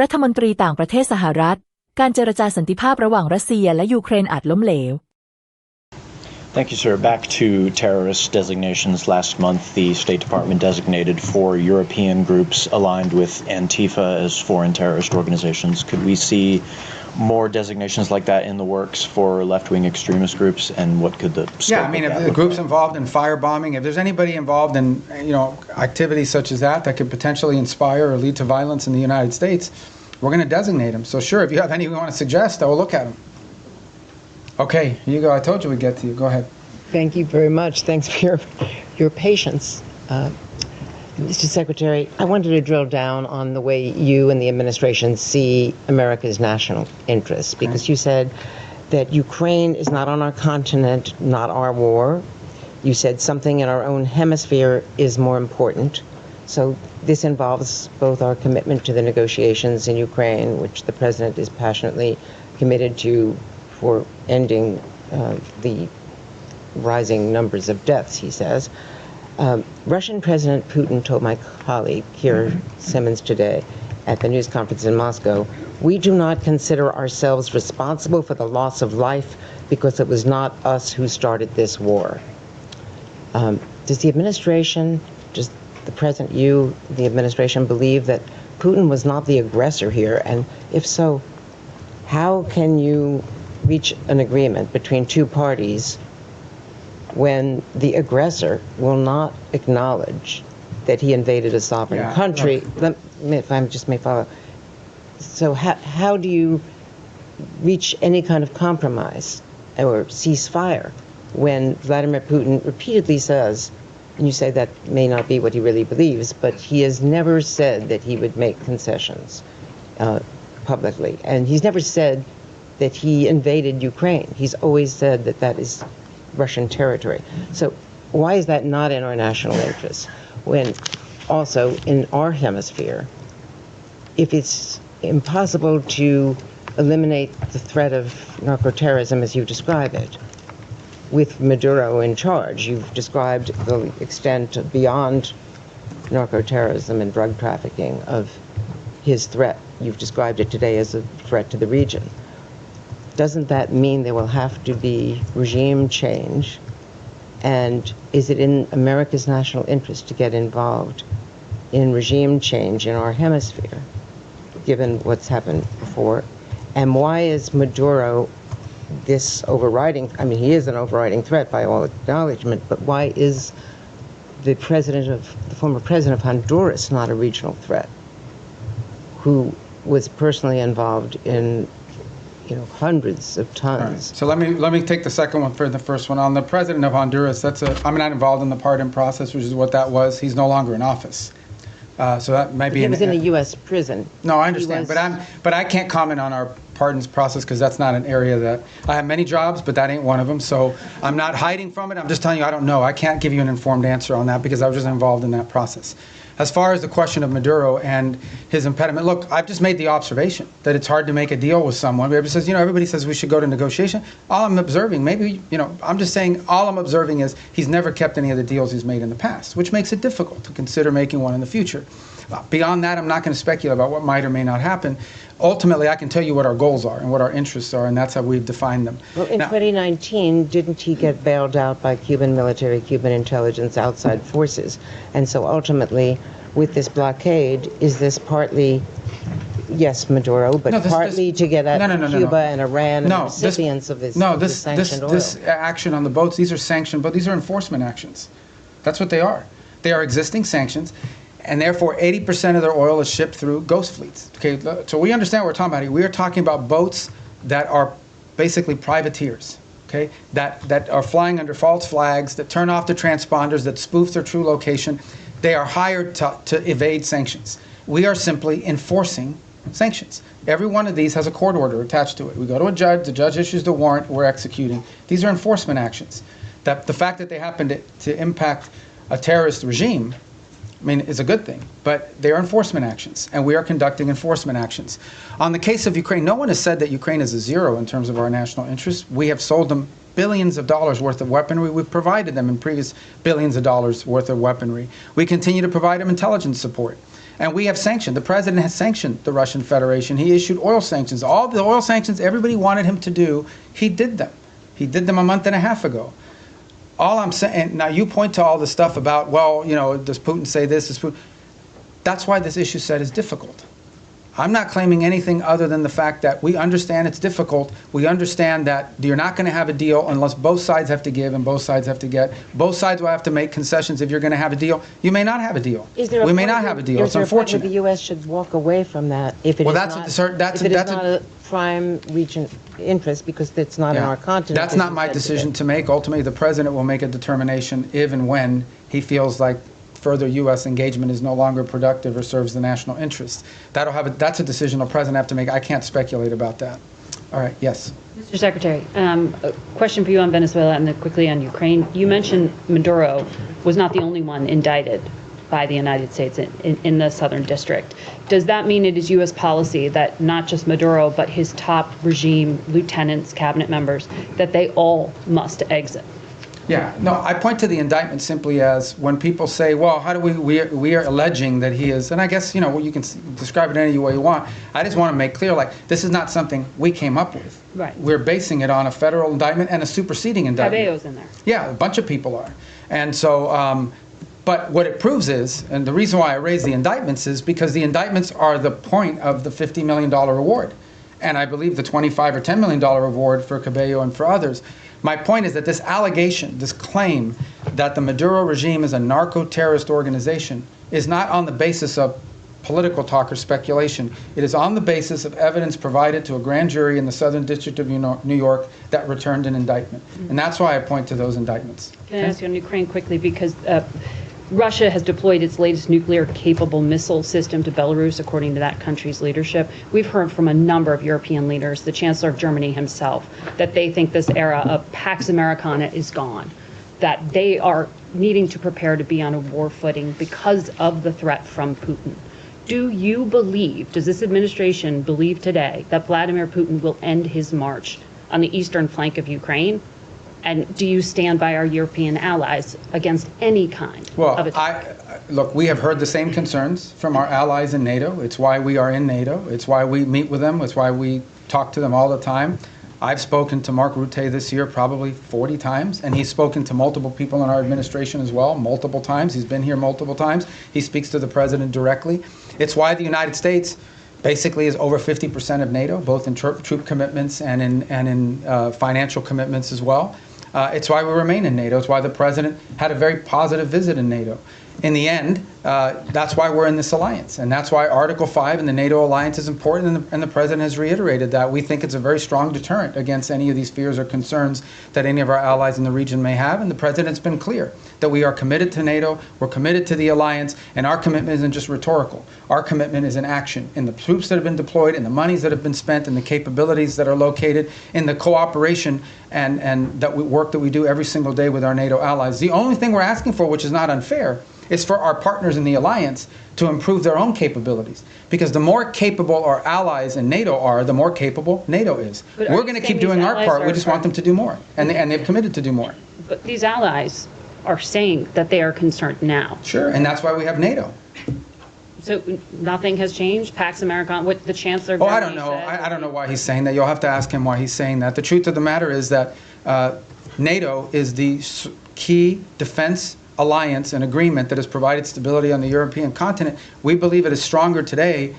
รัฐมนตรีต่างประเทศสหรัฐการเจรจาสันติภาพระหว่างรัสเซียและยูเครนอาจล้มเหลว Thank you, sir. Back to terrorist designations. Last month, the State Department designated 4 European groups aligned with Antifa as foreign terrorist organizations. Could we see more designations like that in the works for left-wing extremist groups, and what could the scope Yeah, I mean, if the groups involved in firebombing, if there's anybody involved in, activities such as that could potentially inspire or lead to violence in the United States, we're going to designate them. So sure, if you have any you want to suggest, I will look at them. Okay, here you go. I told you we'd get to you. Go ahead. Thank you very much. Thanks for your patience. Mr. Secretary, I wanted to drill down on the way you and the administration see America's national interests, because you said that Ukraine is not on our continent, not our war. You said something in our own hemisphere is more important. So this involves both our commitment to the negotiations in Ukraine, which the President is passionately committed to for ending the rising numbers of deaths, he says. Russian President Putin told my colleague, Keir Simmons, today at the news conference in Moscow, we do not consider ourselves responsible for the loss of life because it was not us who started this war. Does the administration, does the President, you, the administration, believe that Putin was not the aggressor here? And if so, how can you reach an agreement between two parties when the aggressor will not acknowledge that he invaded a sovereign country? If I just may follow. So how do you reach any kind of compromise or ceasefire when Vladimir Putin repeatedly says, and you say that may not be what he really believes, but he has never said that he would make concessions publicly. And he's never said that he invaded Ukraine. He's always said that that is Russian territory. So why is that not in our national interest? When also in our hemisphere, if it's impossible to eliminate the threat of narco-terrorism as you describe it, with Maduro in charge, you've described the extent beyond narco-terrorism and drug trafficking of his threat. You've described it today as a threat to the region. Doesn't that mean there will have to be regime change? And is it in America's national interest to get involved in regime change in our hemisphere, given what's happened before? And why is Maduro this overriding, I mean, he is an overriding threat by all acknowledgement, but why is the former president of Honduras not a regional threat, who was personally involved in hundreds of tons. Right. So let me take the second one for the first one. On the president of Honduras, I'm not involved in the pardon process, which is what that was. He's no longer in office. So that might be. He was in a U.S. prison. No, I understand, but I can't comment on our pardons process because that's not an area that I have many jobs, but that ain't one of them. So I'm not hiding from it. I'm just telling you I don't know. I can't give you an informed answer on that because I was just involved in that process. As far as the question of Maduro and his impediment, look, I've just made the observation that it's hard to make a deal with someone. Everybody says we should go to negotiation. All I'm observing, I'm just saying all I'm observing is he's never kept any of the deals he's made in the past, which makes it difficult to consider making one in the future. Beyond that, I'm not going to speculate about what might or may not happen. Ultimately, I can tell you what our goals are and what our interests are, and that's how we've defined them. Well, in 2019, didn't he get bailed out by Cuban military, Cuban intelligence, outside forces? And so ultimately, with this blockade, is this partly, yes, Maduro, but partly to get at Cuba and Iran and the recipients of this sanctioned oil? This action on the boats, these are sanctioned, but these are enforcement actions. That's what they are. They are existing sanctions. And therefore, 80% of their oil is shipped through ghost fleets. Okay, so we understand what we're talking about here. We are talking about boats that are basically privateers, okay, that are flying under false flags, that turn off the transponders, that spoof their true location. They are hired to evade sanctions. We are simply enforcing sanctions. Every one of these has a court order attached to it. We go to a judge, the judge issues the warrant, we're executing. These are enforcement actions. The fact that they happen to impact a terrorist regime, is a good thing, but they are enforcement actions, and we are conducting enforcement actions. On the case of Ukraine, no one has said that Ukraine is a zero in terms of our national interests. We have sold them billions of dollars worth of weaponry. We've provided them in previous billions of dollars worth of weaponry. We continue to provide them intelligence support. And we have sanctioned. The president has sanctioned the Russian Federation. He issued oil sanctions. All the oil sanctions everybody wanted him to do, he did them. He did them a month and a half ago. All I'm saying, now you point to all the stuff about, well, does Putin say this? Does Putin? That's why this issue set is difficult. I'm not claiming anything other than the fact that we understand it's difficult. We understand that you're not going to have a deal unless both sides have to give and both sides have to get. Both sides will have to make concessions if you're going to have a deal. You may not have a deal. We may not have a deal. It's unfortunate. The U.S. should walk away from that if it is not a prime region interest because it's not in our continent. That's not my decision to make. Ultimately, the president will make a determination if and when he feels like further U.S. engagement is no longer productive or serves the national interest. That's a decision the president have to make. I can't speculate about that. All right, yes. Mr. Secretary, a question for you on Venezuela and then quickly on Ukraine. You mentioned Maduro was not the only one indicted by the United States in the Southern District. Does that mean it is U.S. policy that not just Maduro, but his top regime lieutenants, cabinet members, that they all must exit? Yeah, no, I point to the indictment simply as when people say, well, how do we are alleging that he is, and I guess, you can describe it any way you want. I just want to make clear, this is not something we came up with. Right. We're basing it on a federal indictment and a superseding indictment. Cabello's in there. Yeah, a bunch of people are. And so, but what it proves is, and the reason why I raise the indictments is because the indictments are the point of the $50 million reward. And I believe the $25 or $10 million reward for Cabello and for others. My point is that this allegation, this claim that the Maduro regime is a narco-terrorist organization is not on the basis of political talk or speculation. It is on the basis of evidence provided to a grand jury in the Southern District of New York that returned an indictment. And that's why I point to those indictments. Can I ask you on Ukraine quickly? Because Russia has deployed its latest nuclear-capable missile system to Belarus, according to that country's leadership. We've heard from a number of European leaders, the Chancellor of Germany himself, that they think this era of Pax Americana is gone, that they are needing to prepare to be on a war footing because of the threat from Putin. Do you believe, does this administration believe today, that Vladimir Putin will end his march on the eastern flank of Ukraine? And do you stand by our European allies against any kind of attack? Look, we have heard the same concerns from our allies in NATO. It's why we are in NATO. It's why we meet with them. It's why we talk to them all the time. I've spoken to Mark Rutte this year probably 40 times, and he's spoken to multiple people in our administration as well, multiple times. He's been here multiple times. He speaks to the president directly. It's why the United States basically is over 50% of NATO, both in troop commitments and in financial commitments as well. It's why we remain in NATO. It's why the president had a very positive visit in NATO. In the end, that's why we're in this alliance. And that's why Article 5 in the NATO alliance is important. And the president has reiterated that. We think it's a very strong deterrent against any of these fears or concerns that any of our allies in the region may have. And the president's been clear that we are committed to NATO, we're committed to the alliance, and our commitment isn't just rhetorical. Our commitment is in action, in the troops that have been deployed, in the monies that have been spent, in the capabilities that are located, in the cooperation and that work that we do every single day with our NATO allies. The only thing we're asking for, which is not unfair, is for our partners in the alliance to improve their own capabilities. Because the more capable our allies in NATO are, the more capable NATO is. We're going to keep doing our part. We just want them to do more. And they've committed to do more. But these allies are saying that they are concerned now. Sure, and that's why we have NATO. So nothing has changed? Pax Americana, what the Chancellor of Germany I don't know. I don't know why he's saying that. You'll have to ask him why he's saying that. The truth of the matter is that NATO is the key defense alliance and agreement that has provided stability on the European continent. We believe it is stronger today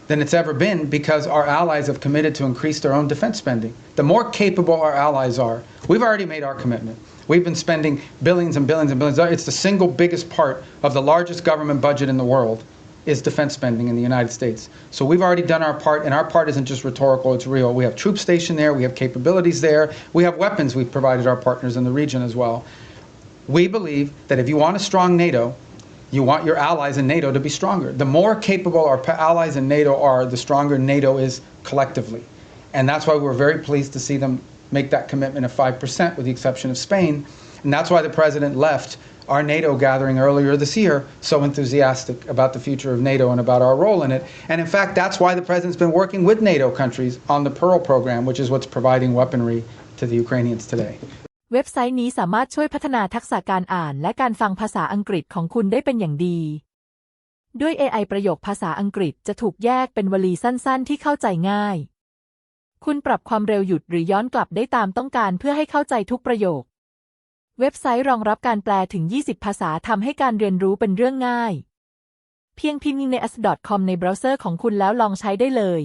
than it's ever been because our allies have committed to increase their own defense spending. The more capable our allies are, we've already made our commitment. We've been spending billions and billions and billions. It's the single biggest part of the largest government budget in the world is defense spending in the United States. So we've already done our part, and our part isn't just rhetorical, it's real. We have troops stationed there, we have capabilities there, we have weapons we've provided our partners in the region as well. We believe that if you want a strong NATO, you want your allies in NATO to be stronger. The more capable our allies in NATO are, the stronger NATO is collectively. And that's why we're very pleased to see them make that commitment of 5% with the exception of Spain. And that's why the president left our NATO gathering earlier this year so enthusiastic about the future of NATO and about our role in it. And in fact, that's why the president's been working with NATO countries on the Pearl program, which is what's providing weaponry to the Ukrainians today. เว็บไซต์นี้สามารถช่วยพัฒนาทักษะการอ่านและการฟังภาษาอังกฤษของคุณได้เป็นอย่างดี ด้วย AI ประโยคภาษาอังกฤษจะถูกแยกเป็นวลีสั้นๆที่เข้าใจง่ายคุณปรับความเร็วหยุดหรือย้อนกลับได้ตามต้องการเพื่อให้เข้าใจทุกประโยคเว็บไซต์รองรับการแปลถึง20ภาษาทำให้การเรียนรู้เป็นเรื่องง่ายเพียงพิมพ์ใน as.com ในเบราว์เซอร์ของคุณแล้วลองใช้ได้เลย